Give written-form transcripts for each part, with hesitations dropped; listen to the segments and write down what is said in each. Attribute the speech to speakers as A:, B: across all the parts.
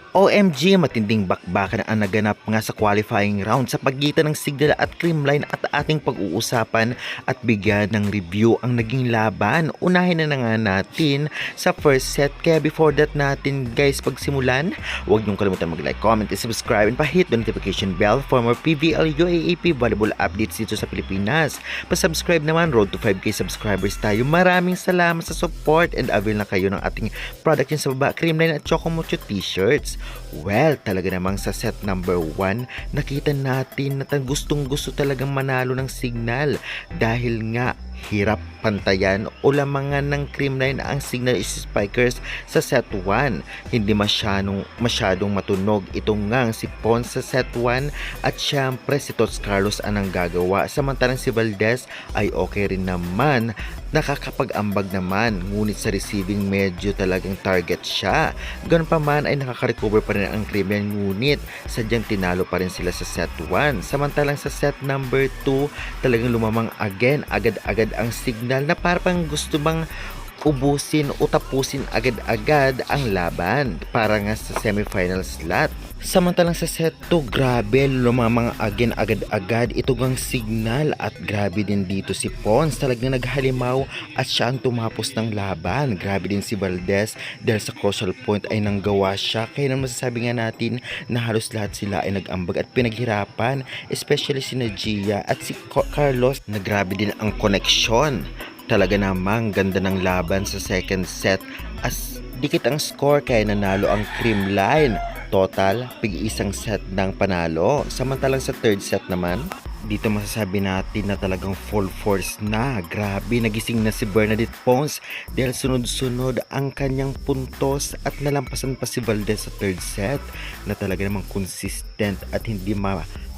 A: OMG, matinding bakbakan ang naganap nga sa qualifying round sa pagitan ng Signal at Creamline at ating pag-uusapan at bigyan ng review ang naging laban. Unahin na nga natin sa first set. Kaya before that natin guys pagsimulan, huwag niyong kalimutan mag-like, comment, and subscribe and pa-hit the notification bell for more PVL UAAP volleyball updates dito sa Pilipinas. Pa-subscribe naman, road to 5K subscribers tayo. Maraming salamat sa support and avail na kayo ng ating product yun sa baba, Creamline at Chocomocho t-shirts. Well, talaga namang sa set number 1, nakita natin na gustong gusto talagang manalo ng Signal dahil nga hirap pantayan o lamangan ng Creamline ang Signal Spikers sa set 1. Hindi masyadong matunog itong ngang si Pons sa set 1 at syempre si Tots Carlos ang gagawa. Samantalang si Valdez ay okay rin naman, nakakapag-ambag naman, ngunit sa receiving medyo talagang target siya. Ganun pa man ay nakaka-recover pa rin ang Creamline, ngunit sadyang tinalo pa rin sila sa set 1. Samantalang sa set number 2, talagang lumamang again, agad-agad ang Signal na parang gusto bang ubusin o tapusin agad-agad ang laban para nga sa semifinal slot. Samantalang sa set 2, grabe, lumamang again agad-agad ito gang Signal at grabe din dito si Pons, talagang naghalimaw at siya ang tumapos ng laban. Grabe din si Valdez dahil sa crucial point ay nanggawa siya, kaya naman masasabi nga natin na halos lahat sila ay nag-ambag at pinaghirapan, especially si Najia at si Carlos na grabe din ang koneksyon. Talaga namang ganda ng laban sa second set as dikit ang score kaya nanalo ang Creamline. Total, pig-isang set ng panalo. Samantalang sa third set naman, dito masasabi natin na talagang full force na. Grabe, nagising na si Bernadette Pons dahil sunod-sunod ang kanyang puntos at nalampasan pa si Valdez sa third set na talaga namang consistent at hindi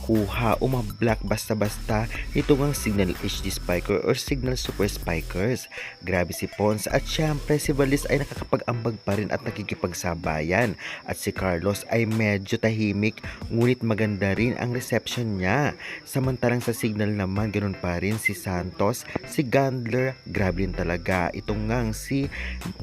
A: kuha o ma-block basta-basta ito ang Signal HD Spiker or Signal Super Spikers. Grabe si Pons at syempre si Valdez ay nakakapag-ambag pa rin at nakikipagsabayan at si Carlos ay medyo tahimik ngunit maganda rin ang reception niya. Samantalang sa Signal naman ganun pa rin si Santos, si Gandler, grabe rin talaga itong ngang si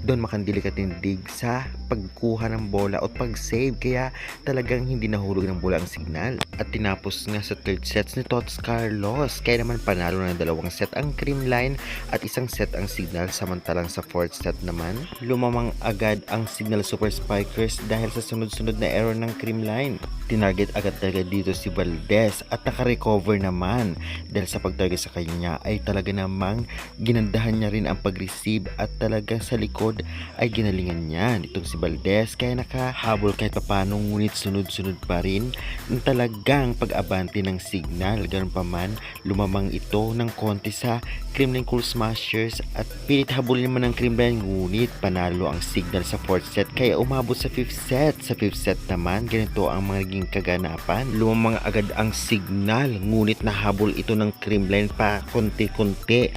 A: Don Makandili katindig sa pagkuha ng bola o pag-save, kaya talagang hindi nahulog ng bola ang Signal at tinapos nga sa third sets ni Tots Carlos, kaya naman panalo na ng dalawang set ang Creamline at isang set ang Signal. Samantalang sa fourth set naman, lumamang agad ang Signal Super Spikers dahil sa sunod-sunod na error ng Creamline. Tinarget agad talaga dito si Valdez at naka-recover naman dahil sa pag-target sa kanya ay talaga namang ginandahan niya rin ang pag-receive at talagang sa likod ay ginalingan niya itong si Valdez, kaya nakahabol kahit papano, ngunit sunod-sunod pa rin ng talagang pag-abante ng Signal. Ganun pa man, lumamang ito ng konti sa Creamline Cool Smashers at pilit habulin naman ng Creamline, ngunit panalo ang Signal sa fourth set kaya umabot sa fifth set. Sa fifth set naman, ganito ang mga naging kaganapan. Lumamang agad ang Signal ngunit nahabol ito ng Creamline pa konti-konti.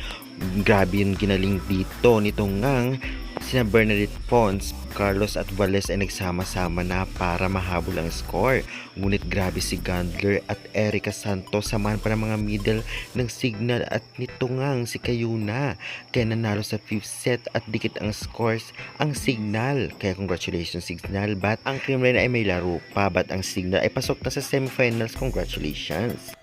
A: Grabe yung ginaling dito nitong ngang sina Bernadette Pons, Carlos at Valdez ay nagsama-sama na para mahabol ang score. Ngunit grabe si Gandler at Erica Santos, samahan pa ng mga middle ng Signal at nito ngang si Kayuna. Kaya nanalo sa fifth set at dikit ang scores ang Signal. Kaya congratulations Signal, but ang Creamline ay may laro pa, but ang Signal ay pasok na sa semifinals. Congratulations!